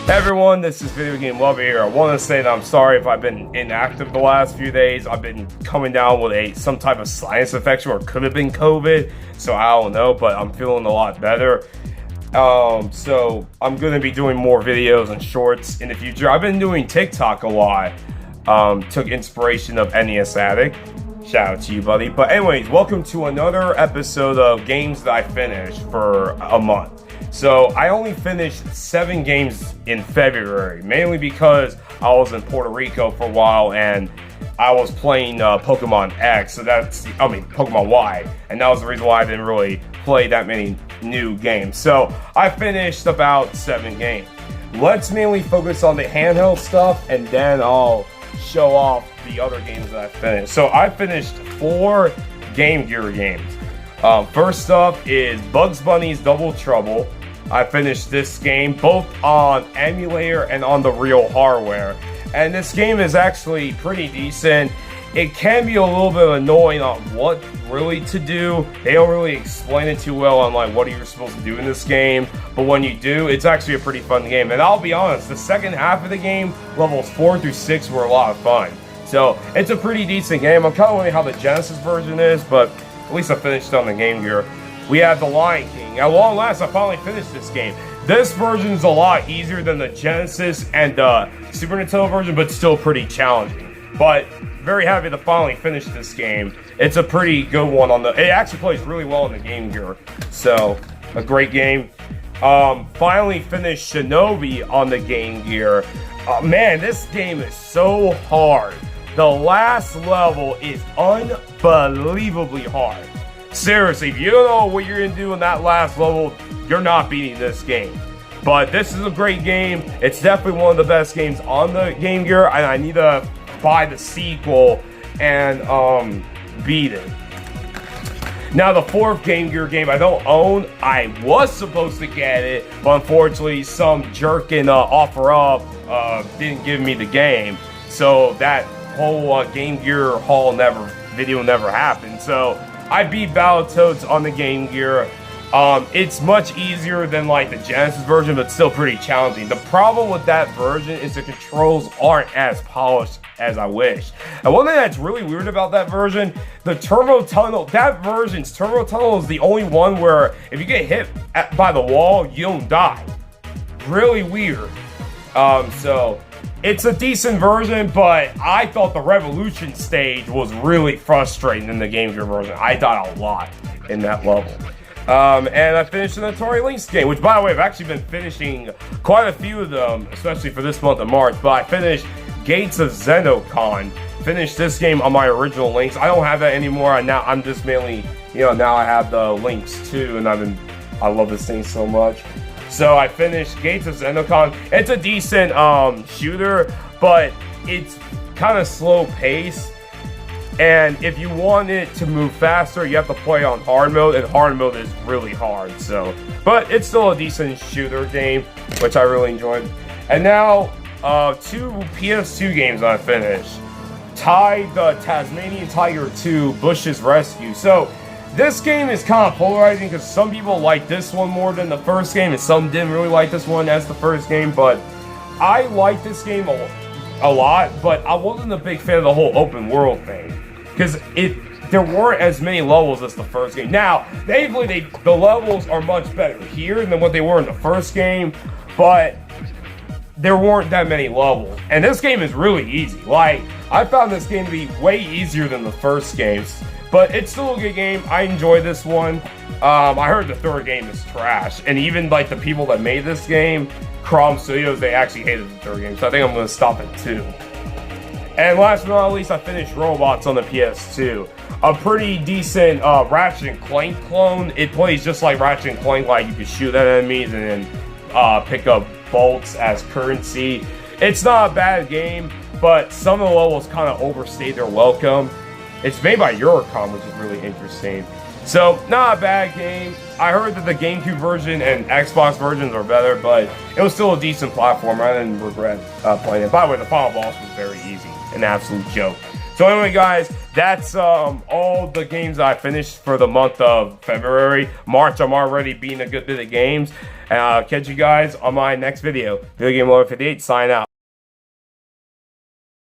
Hey everyone, this is Video Game Lover here. I want to say that I'm sorry if I've been inactive the last few days. I've been coming down with some type of sinus infection, or it could have been COVID, so I don't know, but I'm feeling a lot better. So I'm going to be doing more videos and shorts in the future. I've been doing TikTok a lot. Took inspiration of NES Addict. Shout out to you, buddy. But anyways, welcome to another episode of games that I finished for a month. So I only finished 7 games in February, mainly because I was in Puerto Rico for a while and I was playing Pokemon X, Pokemon Y, and that was the reason why I didn't really play that many new games. So I finished about 7 games. Let's mainly focus on the handheld stuff, and then I'll show off the other games that I finished. So I finished 4 Game Gear games. First up is Bugs Bunny's Double Trouble. I finished this game both on emulator and on the real hardware, and this game is actually pretty decent. It can be a little bit annoying on what really to do. They don't really explain it too well on like what you're supposed to do in this game, but when you do, it's actually a pretty fun game. And I'll be honest, the second half of the game, levels 4 through 6, were a lot of fun. So it's a pretty decent game. I'm kind of wondering how the Genesis version is, but at least I finished on the Game Gear. We have The Lion King. At long last, I finally finished this game. This version is a lot easier than the Genesis and Super Nintendo version, but still pretty challenging. But very happy to finally finish this game. It's a pretty good one it actually plays really well on the Game Gear. So, a great game. Finally finished Shinobi on the Game Gear. Man, this game is so hard. The last level is unbelievably hard. Seriously, if you don't know what you're gonna do in that last level, you're not beating this game. But this is a great game. It's definitely one of the best games on the Game Gear, and I need to buy the sequel and beat it. Now, the 4th Game Gear game I don't own. I was supposed to get it, but unfortunately some jerk in OfferUp didn't give me the game, so that whole Game Gear video never happened. So I beat Battletoads on the Game Gear. It's much easier than like the Genesis version, but still pretty challenging. The problem with that version is the controls aren't as polished as I wish. And one thing that's really weird about that version, the Turbo Tunnel, that version's Turbo Tunnel is the only one where if you get hit by the wall, you don't die. Really weird. So it's a decent version, but I thought the Revolution stage was really frustrating in the Game Gear version. I died a lot in that level. And I finished an Atari Lynx game, which, by the way, I've actually been finishing quite a few of them, especially for this month of March. But I finished Gates of Xenocon. Finished this game on my original Lynx. I don't have that anymore. I'm just mainly, now I have the Lynx 2, and I love this thing so much. So I finished Gates of Xenocon. It's a decent shooter, but it's kind of slow paced. And if you want it to move faster, you have to play on hard mode, and hard mode is really hard. So, but it's still a decent shooter game, which I really enjoyed. And now, 2 PS2 games I finished. The Tasmanian Tiger 2, Bush's Rescue. So, this game is kind of polarizing because some people like this one more than the first game, and some didn't really like this one as the first game. But I like this game a lot, but I wasn't a big fan of the whole open world thing because there weren't as many levels as the first game. Now, thankfully, the levels are much better here than what they were in the first game, but there weren't that many levels. And this game is really easy. Like, I found this game to be way easier than the first games. But it's still a good game. I enjoy this one. I heard the 3rd game is trash. And even like the people that made this game, Crom Studios, they actually hated the 3rd game. So I think I'm going to stop at 2. And last but not least, I finished Robots on the PS2. A pretty decent Ratchet & Clank clone. It plays just like Ratchet & Clank, like you can shoot at enemies and then pick up bolts as currency. It's not a bad game, but some of the levels kind of overstay their welcome. It's made by Eurocom, which is really interesting. So, not a bad game. I heard that the GameCube version and Xbox versions are better, but it was still a decent platform. I didn't regret playing it. By the way, the final boss was very easy. An absolute joke. So So anyway, guys, that's all the games I finished for the month of February. March, I'm already beating a good bit of games. Catch you guys on my next video. Video Game Lover 58, sign out.